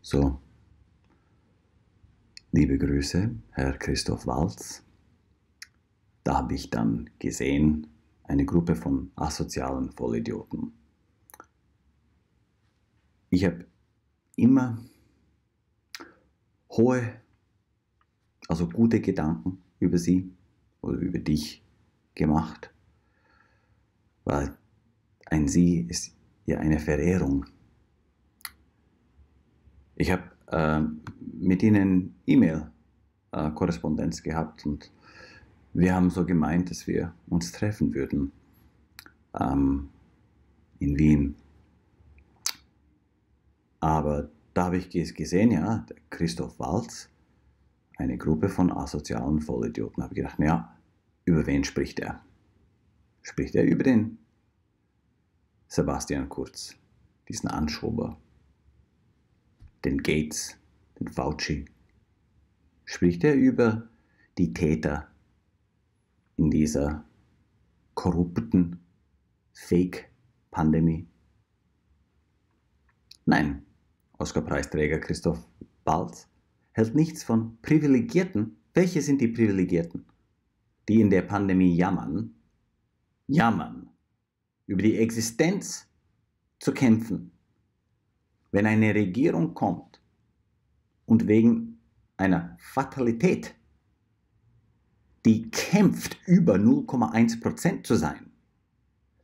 So, liebe Grüße, Herr Christoph Waltz. Da habe ich dann gesehen, eine Gruppe von asozialen Vollidioten. Ich habe immer gute Gedanken über sie oder über dich gemacht, weil ein Sie ist ja eine Verehrung. Ich habe mit ihnen E-Mail-Korrespondenz gehabt und wir haben so gemeint, dass wir uns treffen würden in Wien. Aber da habe ich gesehen, ja, der Christoph Waltz, eine Gruppe von asozialen Vollidioten. Da habe ich gedacht, naja, über wen spricht er? Spricht er über den Sebastian Kurz, diesen Anschober, den Gates, den Fauci? Spricht er über die Täter in dieser korrupten Fake-Pandemie? Nein, Oscar-Preisträger Christoph Waltz hält nichts von Privilegierten. Welche sind die Privilegierten? Die in der Pandemie jammern, über die Existenz zu kämpfen. Wenn eine Regierung kommt und wegen einer Fatalität, die kämpft, über 0,1% zu sein,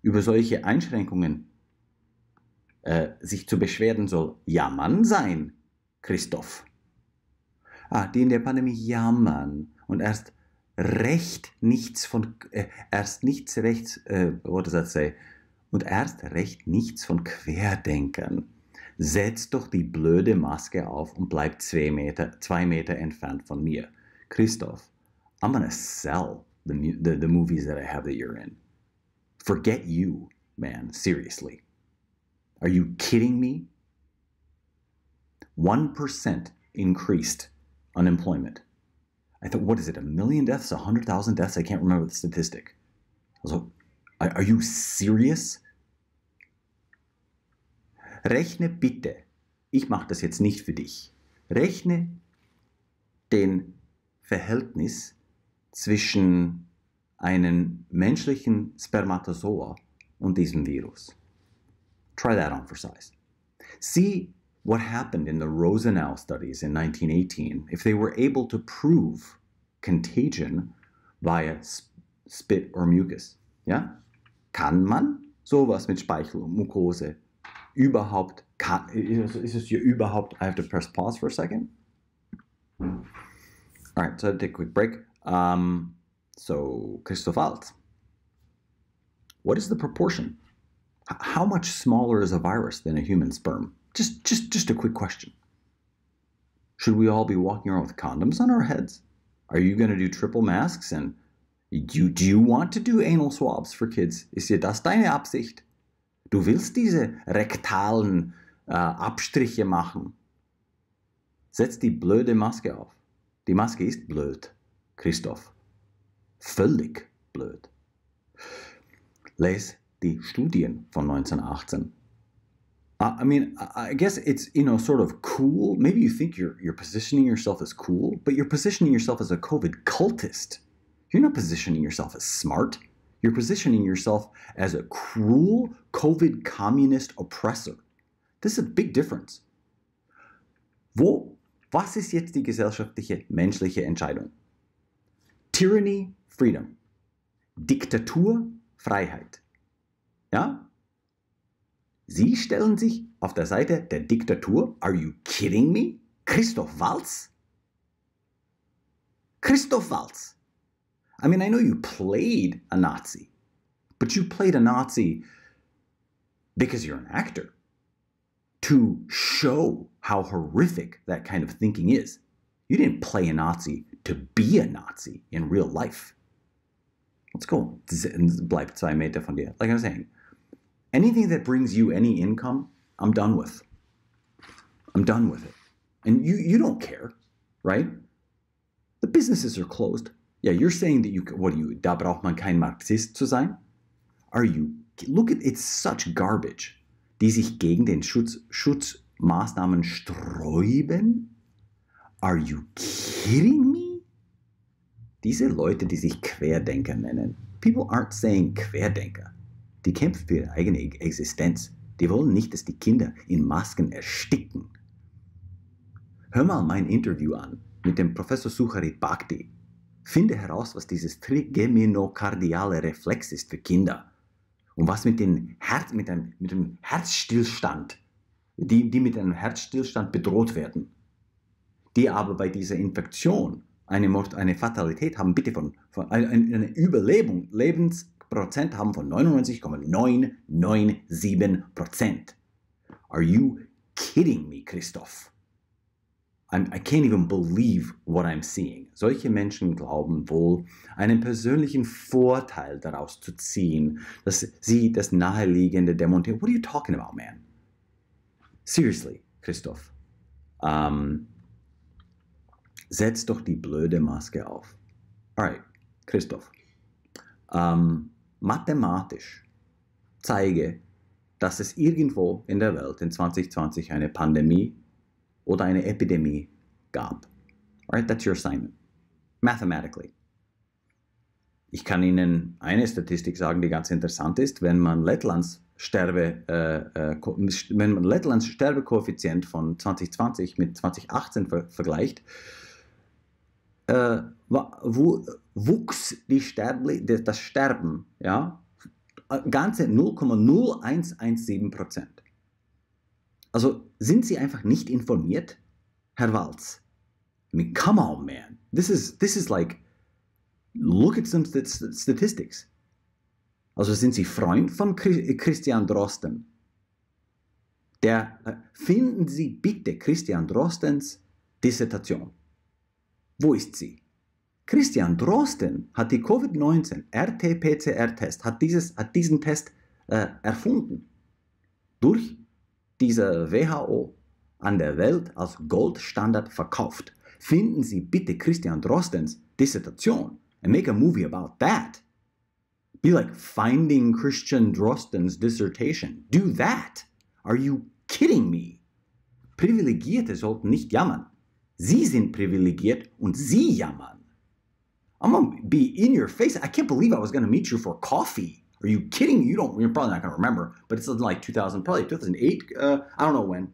über solche Einschränkungen sich zu beschweren soll, jammern sein, Christoph. Die in der Pandemie jammern und erst nichts von Querdenkern. Setzt doch die blöde Maske auf und bleibt 2 Meter entfernt von mir. Christoph, I'm gonna sell the movies that I have that you're in. Forget you, man, seriously. Are you kidding me? 1% increased unemployment. I thought, what is it, 1 million deaths, 100,000 deaths? I can't remember the statistic. Also, are you serious? Rechne bitte, ich mache das jetzt nicht für dich, rechne den Verhältnis zwischen einem menschlichen Spermatozoa und diesem Virus. Try that on for size. See what happened in the Rosenau studies in 1918 if they were able to prove contagion via spit or mucus. Ja? Kann man sowas mit Speichel und Mucose überhaupt, ist es hier überhaupt, I have to press pause for a second. All right, so I'll take a quick break. So, Christoph Waltz, what is the proportion? How much smaller is a virus than a human sperm? Just a quick question. Should we all be walking around with condoms on our heads? Are you going to do triple masks? And do you want to do anal swabs for kids? Ist dir das deine Absicht? Du willst diese rektalen Abstriche machen. Setz die blöde Maske auf. Die Maske ist blöd, Christoph. Völlig blöd. Les die Studien von 1918. I guess it's, sort of cool. Maybe you think you're positioning yourself as cool, but you're positioning yourself as a COVID cultist. You're not positioning yourself as smart. You're positioning yourself as a cruel COVID communist oppressor. This is a big difference. Was ist jetzt die gesellschaftliche, menschliche Entscheidung? Tyranny, Freedom. Diktatur, Freiheit. Ja? Sie stellen sich auf der Seite der Diktatur. Are you kidding me? Christoph Waltz? Christoph Waltz. I mean, I know you played a Nazi, but you played a Nazi because you're an actor, to show how horrific that kind of thinking is. You didn't play a Nazi to be a Nazi in real life. Let's go. Bleib 2 Meter von dir. Like I was saying, anything that brings you any income, I'm done with. I'm done with it. And you don't care, right? The businesses are closed. Yeah, you're saying that da braucht man kein Marxist zu sein? Look at, it's such garbage, die sich gegen den Schutz Maßnahmen sträuben? Are you kidding me? Diese Leute, die sich Querdenker nennen, people aren't saying Querdenker. Die kämpfen für ihre eigene Existenz. Die wollen nicht, dass die Kinder in Masken ersticken. Hör mal mein Interview an mit dem Professor Sucharit Bhakdi. Finde heraus, was dieses trigeminokardiale Reflex ist für Kinder. Und was mit dem Herzstillstand, die mit einem Herzstillstand bedroht werden. Die aber bei dieser Infektion eine Fatalität haben, bitte von eine Lebensprozent haben von 99,997%. Are you kidding me, Christoph? I can't even believe what I'm seeing. Solche Menschen glauben wohl, einen persönlichen Vorteil daraus zu ziehen, dass sie das Naheliegende demontieren. What are you talking about, man? Seriously, Christoph. Setz doch die blöde Maske auf. Alright, Christoph. Mathematisch zeige, dass es irgendwo in der Welt in 2020 eine Pandemie oder eine Epidemie gab. Alright, that's your assignment. Mathematically. Ich kann Ihnen eine Statistik sagen, die ganz interessant ist. Wenn man Lettlands Sterbekoeffizient von 2020 mit 2018 vergleicht, wuchs das Sterben, ja, ganze 0,0117%. Also sind Sie einfach nicht informiert, Herr Walz? I mean, come on, man. This is like, look at some statistics. Also sind Sie Freund von Christian Drosten? Finden Sie bitte Christian Drostens Dissertation. Wo ist sie? Christian Drosten hat die Covid-19 RT-PCR-Test, hat diesen Test erfunden. Durch diese WHO an der Welt als Goldstandard verkauft. Finden Sie bitte Christian Drostens Dissertation and make a movie about that. Be like Finding Christian Drosten's Dissertation. Do that. Are you kidding me? Privilegierte sollten nicht jammern. Sie sind privilegiert und Sie jammern. I'm gonna be in your face. I can't believe I was gonna meet you for coffee. Are you kidding? You're probably not gonna remember, but it's like 2008. I don't know when.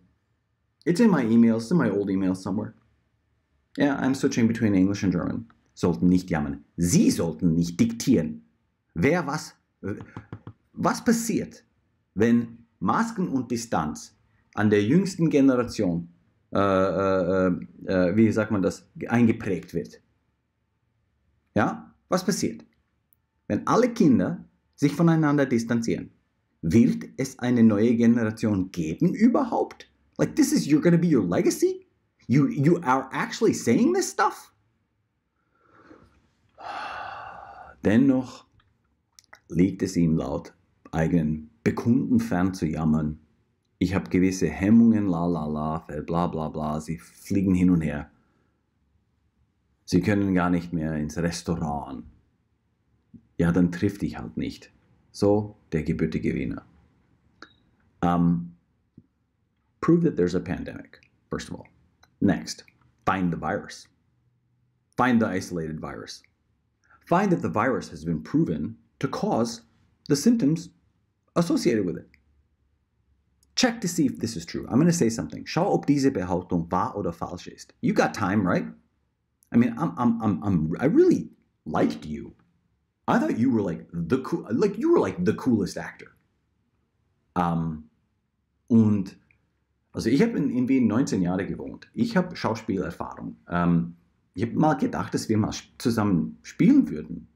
It's in my emails, in my old emails somewhere. Yeah, I'm switching between English and German. Sollten nicht jammern. Sie sollten nicht diktieren. Was passiert, wenn Masken und Distanz an der jüngsten Generation, wie sagt man das, eingeprägt wird? Ja, was passiert? Wenn alle Kinder sich voneinander distanzieren, wird es eine neue Generation geben überhaupt? Like you're going to be your legacy? You are actually saying this stuff? Dennoch liegt es ihm laut eigenen Bekunden fern zu jammern. Ich habe gewisse Hemmungen, bla bla bla, sie fliegen hin und her. Sie können gar nicht mehr ins Restaurant. Ja, dann trifft dich halt nicht. So, der gebürtige Wiener. Prove that there's a pandemic, first of all. Next, find the virus. Find the isolated virus. Find that the virus has been proven to cause the symptoms associated with it. Check to see if this is true. I'm going to say something. Schau, ob diese Behauptung wahr oder falsch ist. You got time, right? I mean, I really liked you. I thought you were like the coolest actor. Und also ich habe in Wien 19 Jahre gewohnt. Ich habe Schauspielerfahrung. Ich habe mal gedacht, dass wir mal zusammen spielen würden.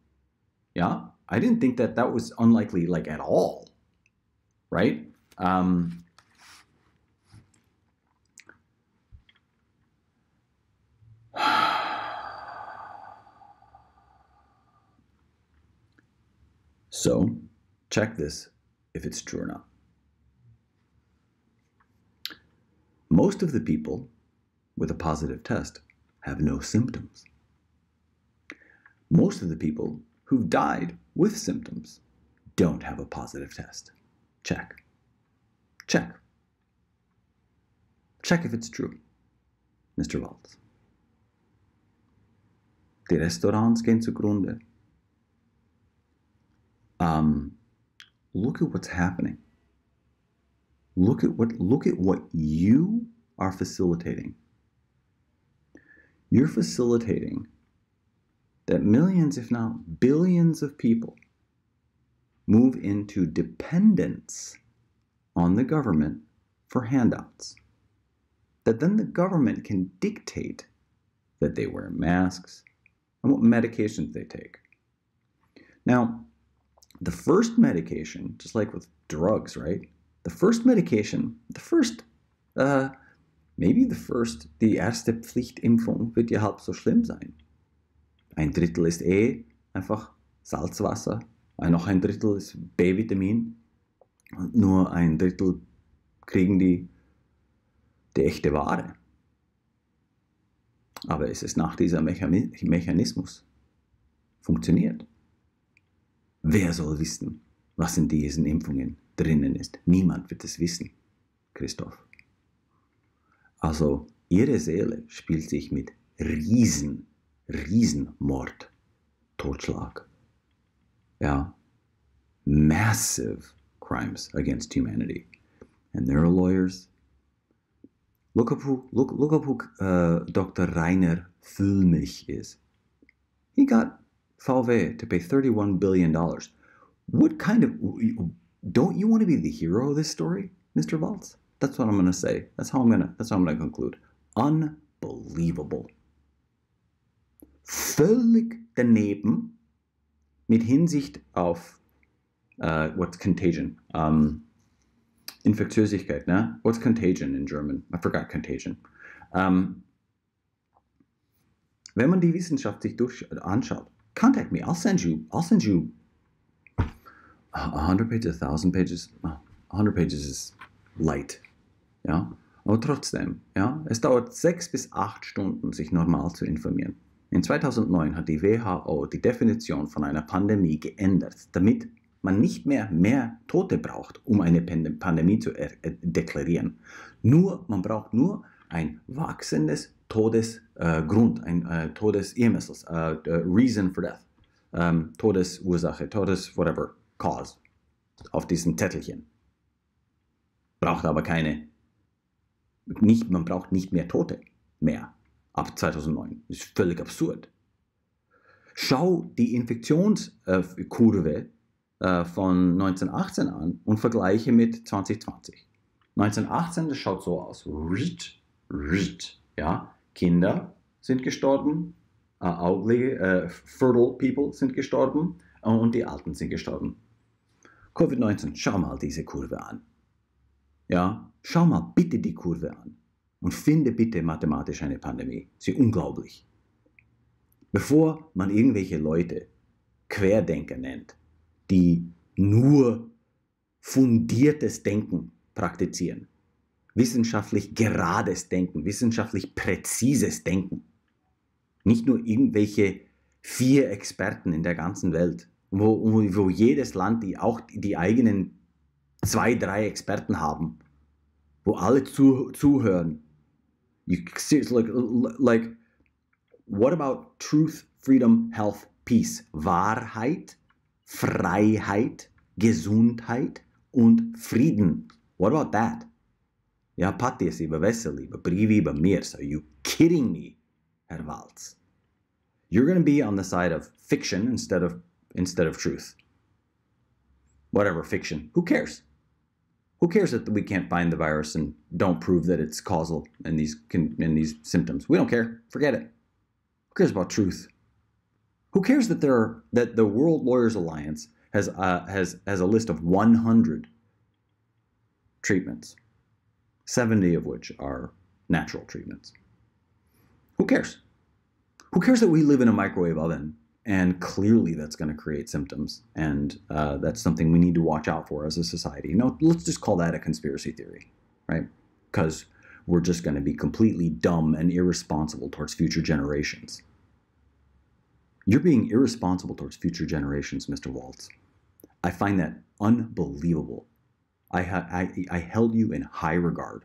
Ja, I didn't think that was unlikely, like at all, right? So, check this if it's true or not. Most of the people with a positive test have no symptoms. Most of the people who've died with symptoms don't have a positive test. Check. Check. Check if it's true, Mr. Waltz. Die Restaurants gehen zugrunde. Look at what's happening. Look at what you are facilitating. You're facilitating that millions, if not billions of people move into dependence on the government for handouts. That then the government can dictate that they wear masks and what medications they take. Now, the first medication, just like with drugs, right? The first medication, die erste Pflichtimpfung wird ja halb so schlimm sein. Ein Drittel ist einfach Salzwasser, noch ein Drittel ist B-Vitamin und nur ein Drittel kriegen die echte Ware. Aber es ist nach dieser Mechanismus funktioniert. Wer soll wissen, was in diesen Impfungen drinnen ist? Niemand wird es wissen, Christoph. Also, ihre Seele spielt sich mit Riesenmord, Totschlag. Ja, massive crimes against humanity. And there are lawyers. Look up who Dr. Rainer Füllmich is. He got VW to pay $31 billion. What kind of... Don't you want to be the hero of this story, Mr. Waltz? That's what I'm going to say. That's how I'm going to conclude. Unbelievable. Völlig daneben mit Hinsicht auf what's contagion? Infektiösigkeit, ne? What's contagion in German? I forgot contagion. Wenn man die Wissenschaft sich anschaut, contact me. I'll send you 100 pages, 1000 pages. 100 pages is light. Ja? Aber trotzdem, ja, es dauert 6 bis 8 Stunden, sich normal zu informieren. In 2009 hat die WHO die Definition von einer Pandemie geändert, damit man nicht mehr Tote braucht, um eine Pandemie zu deklarieren. Man braucht nur ein wachsendes Todesgrund, ein Todesursache, reason for death, Todesursache, whatever, cause, auf diesen Zettelchen. Braucht aber man braucht nicht mehr Tote mehr ab 2009. Das ist völlig absurd. Schau die Infektionskurve von 1918 an und vergleiche mit 2020. 1918, das schaut so aus. Ja, Kinder sind gestorben, fertile people sind gestorben und die Alten sind gestorben. Covid-19, schau mal diese Kurve an. Ja, schau mal bitte die Kurve an und finde bitte mathematisch eine Pandemie. Sie ist unglaublich. Bevor man irgendwelche Leute Querdenker nennt, die nur fundiertes Denken praktizieren, wissenschaftlich gerades Denken, wissenschaftlich präzises Denken, nicht nur irgendwelche 4 Experten in der ganzen Welt, wo jedes Land die eigenen 2, 3 Experten haben, wo alle zuhören. Like, what about truth, freedom, health, peace? Wahrheit, Freiheit, Gesundheit und Frieden. What about that? Ja, Paties über Wessel, über Brivi, über Mirs. Are you kidding me, Herr Waltz? You're going to be on the side of fiction instead of truth. Whatever, fiction. Who cares? Who cares that we can't find the virus and don't prove that it's causal in these symptoms? We don't care. Forget it. Who cares about truth? Who cares that the World Lawyers Alliance has a list of 100 treatments, 70 of which are natural treatments? Who cares? Who cares that we live in a microwave oven and clearly that's going to create symptoms, and that's something we need to watch out for as a society? No, let's just call that a conspiracy theory, right? Because we're just going to be completely dumb and irresponsible towards future generations. You're being irresponsible towards future generations, Mr. Waltz. I find that unbelievable. I held you in high regard.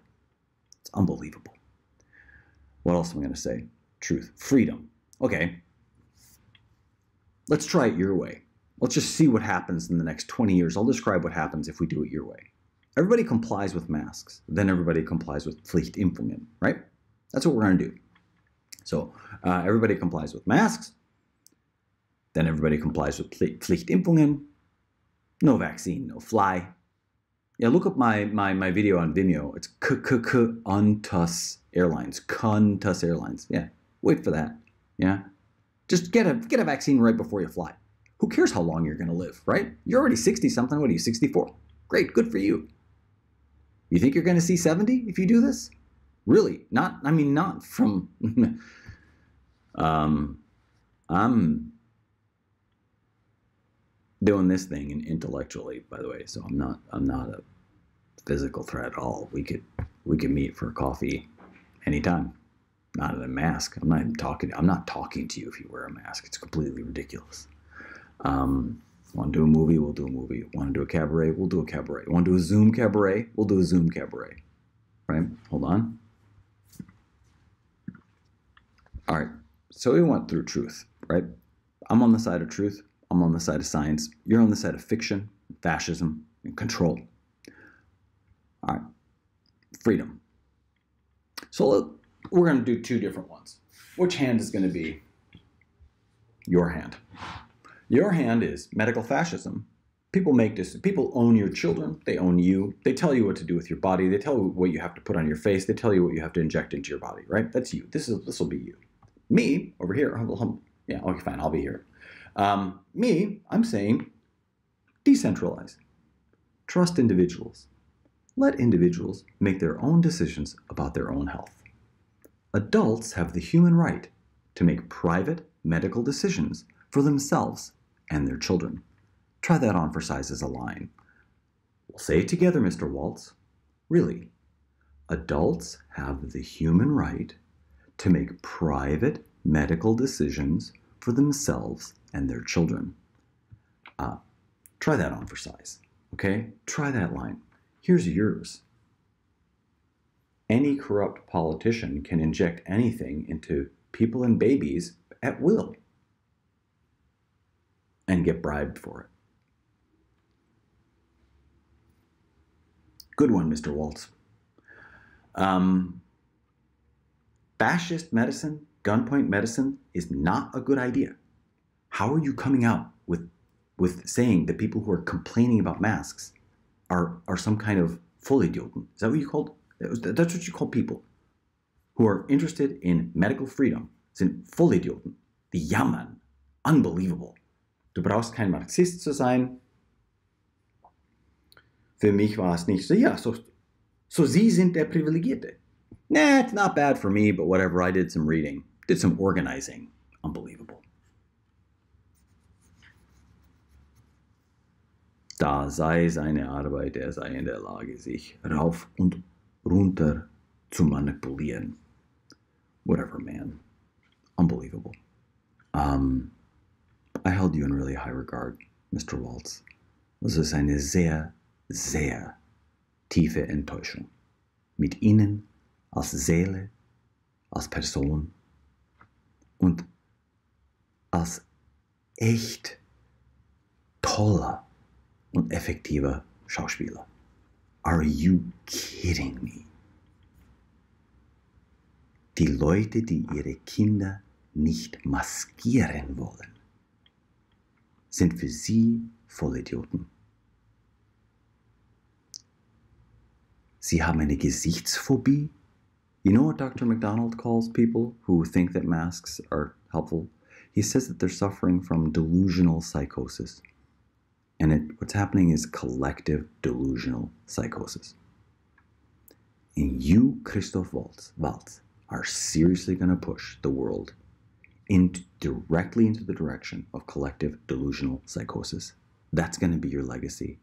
It's unbelievable. What else am I going to say? Truth. Freedom. Okay. Let's try it your way. Let's just see what happens in the next 20 years. I'll describe what happens if we do it your way. Everybody complies with masks. Then everybody complies with Pflichtimpfungen, right? That's what we're going to do. So everybody complies with masks. Then everybody complies with Pflichtimpfungen. No vaccine, no fly. Yeah, look up my video on Vimeo. It's Kuntus Airlines. Kuntus Airlines. Yeah, wait for that. Yeah, just get a vaccine right before you fly. Who cares how long you're going to live, right? You're already 60-something. What are you, 64? Great, good for you. You think you're going to see 70 if you do this? Really? Not from... I'm doing this thing intellectually, by the way, so I'm not a physical threat at all. We could meet for coffee anytime. Not in a mask. I'm not talking to you if you wear a mask. It's completely ridiculous. Want to do a movie? We'll do a movie. Want to do a cabaret? We'll do a cabaret. Want to do a Zoom cabaret? We'll do a Zoom cabaret. Right? Hold on. All right. So we went through truth, right? I'm on the side of truth. I'm on the side of science. You're on the side of fiction, fascism, and control. All right. Freedom. So we're going to do two different ones. Which hand is going to be your hand? Your hand is medical fascism. People make this. People own your children. They own you. They tell you what to do with your body. They tell you what you have to put on your face. They tell you what you have to inject into your body, right? That's you. This will be you. Me, over here. Yeah, okay, fine. I'll be here. Me, I'm saying decentralize. Trust individuals. Let individuals make their own decisions about their own health. Adults have the human right to make private medical decisions for themselves and their children. Try that on for size as a line. We'll say it together, Mr. Waltz. Really, adults have the human right to make private medical decisions for themselves and their children. Try that on for size, okay? Try that line. Here's yours. Any corrupt politician can inject anything into people and babies at will and get bribed for it. Good one, Mr. Waltz. Fascist medicine, gunpoint medicine is not a good idea. How are you coming out with saying that people who are complaining about masks are some kind of Vollidioten? Is that what you called? That's what you call people who are interested in medical freedom. Sind Vollidioten. Die jammern. Unbelievable. Du brauchst kein Marxist zu sein. Für mich war es nicht so, ja, so Sie sind der Privilegierte. Nah, it's not bad for me, but whatever. I did some reading, did some organizing. Unbelievable. Da sei seine Arbeit, er sei in der Lage, sich rauf und runter zu manipulieren. Whatever, man. Unbelievable. I held you in really high regard, Mr. Waltz. Das ist eine sehr, sehr tiefe Enttäuschung. Mit Ihnen als Seele, als Person und als echt toller und effektiver Schauspieler. Are you kidding me? Die Leute, die ihre Kinder nicht maskieren wollen, sind für sie Vollidioten. Sie haben eine Gesichtsphobie. You know what Dr. McDonald calls people who think that masks are helpful? He says that they're suffering from delusional psychosis. And what's happening is collective delusional psychosis. And you, Christoph Waltz, are seriously going to push the world directly into the direction of collective delusional psychosis. That's going to be your legacy.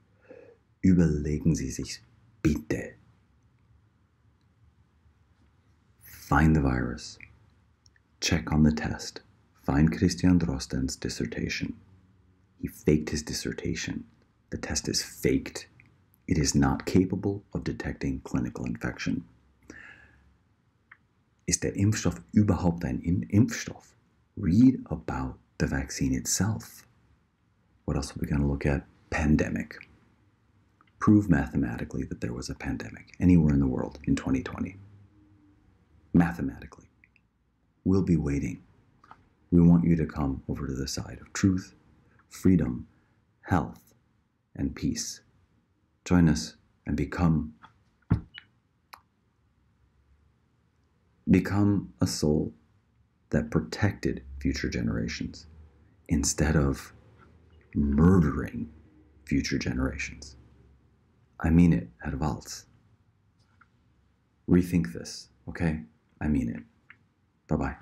Überlegen Sie sich bitte. Find the virus. Check on the test. Find Christian Drosten's dissertation. He faked his dissertation. The test is faked. It is not capable of detecting clinical infection. Ist der Impfstoff überhaupt ein Impfstoff? Read about the vaccine itself. What else are we going to look at? Pandemic. Prove mathematically that there was a pandemic anywhere in the world in 2020. Mathematically. We'll be waiting. We want you to come over to the side of truth, freedom, health, and peace. Join us and become a soul that protected future generations instead of murdering future generations. I mean it, Herr Walz. Rethink this, okay? I mean it. Bye-bye.